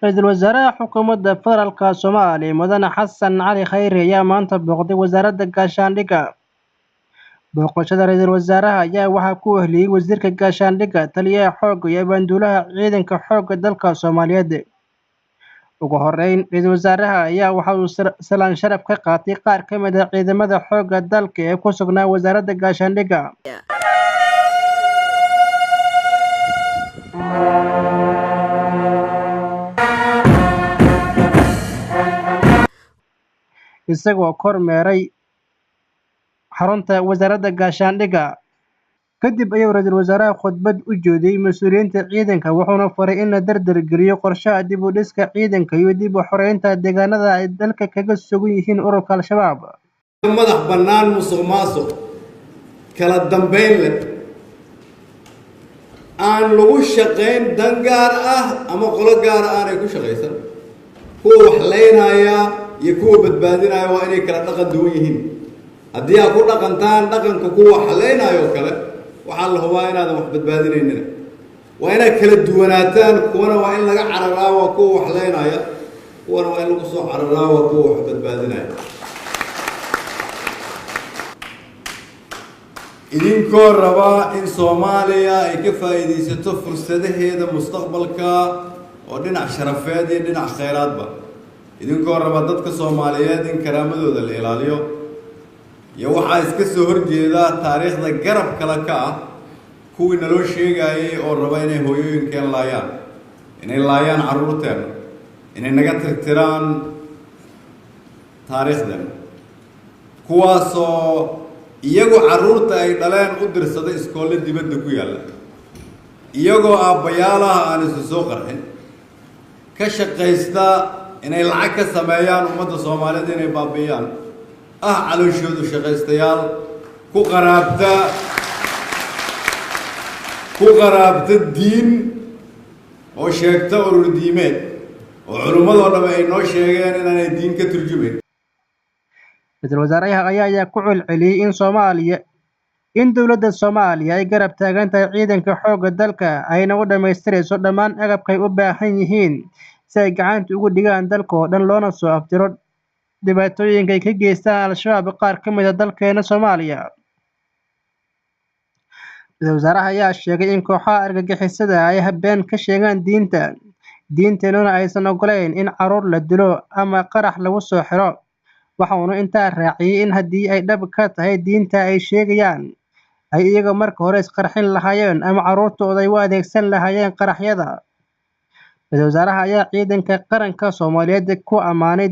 رئيس الوزراء حكومة فدرالك Soomaaliya Mudane Xasan Cali Khayre ayaa maanta booqday wasaaradda gaashaandhigga. Booqashada ra'iisul wasaaraha ayaa waxaa ku weheliyay wasiirka gaashaandhigga, taliyaha xoogga iyo banduulaha ciidanka xoogga dalka Soomaaliyeed. Ugu horeyn, ra'iisul wasaaraha ayaa waxa uu salaan sharaf ka qaatay qaar ka mid ah ciidamada xoogga dalka ee ku sugnaa wasaaradda gaashaandhigga. Isagoo kormeeray xarunta wasaaradda gaashaandhigga. Kadib ayuu ra'iisul wasaaraha khudbad u jeediyay mas'uuliyiinta ciidanka wuxuuna faray in la dardar geliyo qorshaha dib u dhiska ciidanka iyo dib u xoreynta deegaanada ay dalka kaga sugan yihiin ururka Al-Shabaab. madax bannaan musuqmaasuq kala dambeyn leh aan lagu shaqayn dan gaar ah ama qolo gaar ah aanay ku shaqaysan kuwa wax leynaya iyo kuwa badbaadinaya waa inay kala dhaqan duwan yihiin haddii aad ku dhaqantaan dhaqanka kuwa wax leynaya oo kale waxaa la hubaa inaadan wax badbaadinaynina waa inaad kala duwanaataan kuwana waa in laga cararaa waa kuwa wax leynaya kuwana waa in lagu soo cararaa waa kuwa wax badbaadinaya idinkoo rabaa in Soomaaliya ay ka faa'iideysato fursadaheeda mustaqbalka oo dhinac sharafeed iyo dhinac kheyraadba idinkoo raba dadka Soomaaliyeed in karaamadooda la ilaaliyo iyo waxaa iska soo horjeeda taariikhda garab kala ka ah kuwii naloo sheegayay oo raba inay hooyooyinkeen laayaan inay laayaan carruurteen inay naga tirtiraan taariikhdan kuwaasoo iyagoo carruurta ay dhaleen u dirsaday iskoolle dibadda ku yaalla iyagoo aabbayaalaha aan isu soo qarxin ka shaqaysta inay lacag ka sameeyaan ummadda Soomaaliyeed inay baabi'iyaan calooshoodu shaqaystayaal ku qaraabta diin oo sheegta urur diimeed oo culimmadoo dhan ay noo sheegeen inaanay diin ka turjumayn. Ra'iisul wasaaraha ayaa ku celceliyay in dowladda Soomaaliya ay garab taagan tahay ciidanka xoogga dalka ayna u dhamaystirayso dhammaan agabka ay u baahan yihiin si ay gacanta ugu dhigaan dalka oo dhan loona soo afjaro dhibaatooyinka ay ka geystaan Al-Shabaab qaar ka mid ah dalkeena Soomaaliya. Ra'iisul wasaaraha ayaa sheegay in kooxaha argagixisada ay habeen ka sheegaan diinteenuna aysan ogoleyn in carruur la dilo ama qarax lagu soo xiro. Waxaanu intaa raaciyay in haddii ay dhab ka tahay diinta ay sheegayaan ay iyaga marka hore isqarxin lahaayeen ama carruurtooda ay u adeegsan lahaayeen qaraxyada. Ra'iisul wasaaraha ayaa ciidanka qaranka Soomaaliyeed ku ammaanay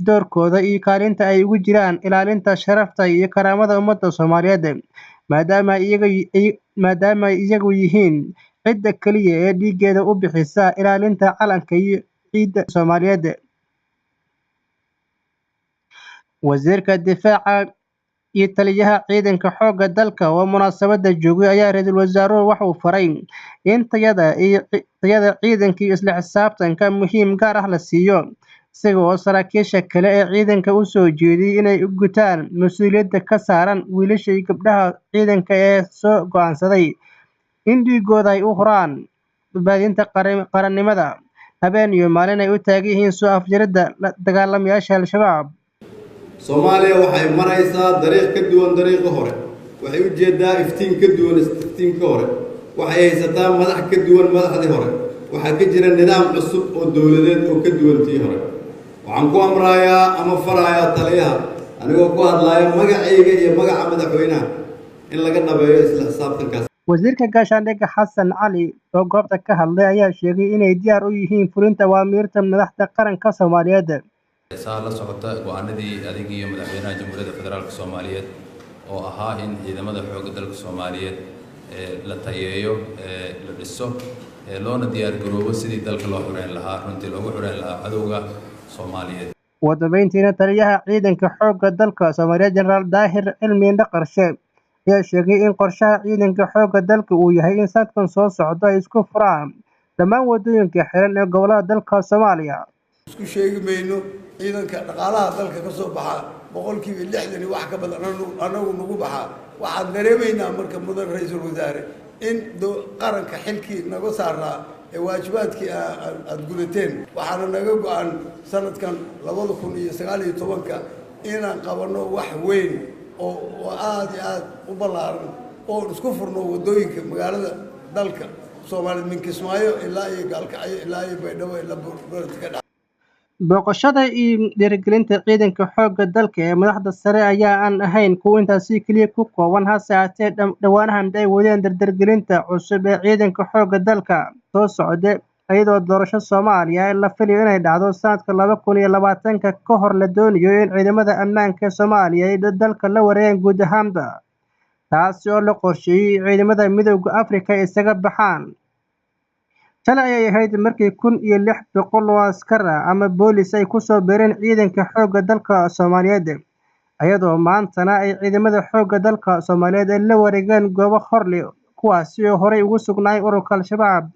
doorkooda iyo kaalinta ay ugu jiraan ilaalinta sharafta iyo karaamada ummadda Soomaaliyeed maadaama iyagu yihiin cidda kaliya ee dhiiggeeda u bixisa ilaalinta calanka iyo ciidda Soomaaliyeed. Wasiirka difaaca iyo taliyaha ciidanka xoogga dalka oo munaasabadda joogay ayaa ra'iisul wasaaruhu waxa uu faray in tayada ciidanka iyo isla xisaabtanka muhiim gaar ah la siiyo isaga oo saraakiisha kale ee ciidanka u soo jeediyay inay u gutaan mas'uuliyadda ka saaran wiilasha iyo gabdhaha ciidanka ee soo go'aansaday in dhiigooda ay u huraan badbaadinta qarannimada habeen iyo maalin ay u taagan yihiin soo afjaridda dagaalamayaasha Al-Shabaab. Soomaaliya waxay maraysaa dariiq ka duwan dariiqii hore waxay u jeedaa iftiin ka duwan iftiinkii hore waxay haysataa madax ka duwan madaxdii hore waxaa ka jira nidaam cusub oo dawladeed oo ka duwan tii hore waxaan ku amrayaa ama farayaa taliyaha anigoo ku hadlaaya magacayga iyo magaca madaxweynaha in laga dhabeeyo isla xisaabtankaas. Wasiirka gaashaandhigga Xasan Cali oo goobta ka hadlay ayaa sheegay inay diyaar u yihiin fulinta awaamiirta madaxda qaranka Soomaaliyeed. la socota go'aanadii adig iyo madaxweynaha Jamhuuriyadda Federaalka Soomaaliyeed oo ahaa in ciidamada xoogga dalka Soomaaliyeed la tayeeyo la dhiso loona diyaar garoobo sidii dalka loo xoreyn lahaa runtii loogu xoreyn lahaa cadowga Soomaaliyeed. Wadameyntiina taliyaha ciidanka xoogga dalka Soomaaliyeed Generaal Daahir Cilmi Dhaqarshe ayaa sheegay in qorshaha ciidanka xoogga dalka uu yahay in sanadkan soo socda ay isku furaan dhammaan wadooyinka xiran ee gobolada dalka Soomaaliya. isku sheegi mayno ciidanka dhaqaalaha dalka ka soo baxa 60% wax ka badan anagu nagu baxa waxaan dareemaynaa marka mudan ra'iisul wasaare in qaranka xilkii naga saaraa ee waajibaadkii aad gudateen waxaana naga go-an sanadkan 2019 inaan qabanno wax weyn oo aad iyo aad u ballaaran oo isku furno wadooyinka magaalada dalka Soomaaliya min Kismaayo ilaa iyo Gaalkacyo ilaa iyo Baydhabo ilaa Buurtaka. booqashada iyo dhiirigelinta ciidanka xoogga dalka ee madaxda sare ayaa aan ahayn kuwa intaasi kaliya ku kooban hase ahaatee dhowaanahan ay wadeen dardargelinta cusub ee ciidanka xoogga dalka soo socda iyadoo doorasho Soomaaliya la filayo inay dhacdo sanadka 2020 ka hor la doonayo in ciidamada ammaanka Soomaaliya ay dalka la wareegaan guud ahaanba taasi oo la qorsheeyay ciidamada midowga Afrika isaga baxaan shalay ay ahayd markii 1600 oo askar ama boolis ay ku soo beereen ciidanka xoogga dalka Soomaaliyeed iyadoo maantana ay ciidamada xoogga dalka Soomaaliyeed la wareegaan goobo hor leh kuwaasi oo horey ugu sugnaay ururka Al-Shabaab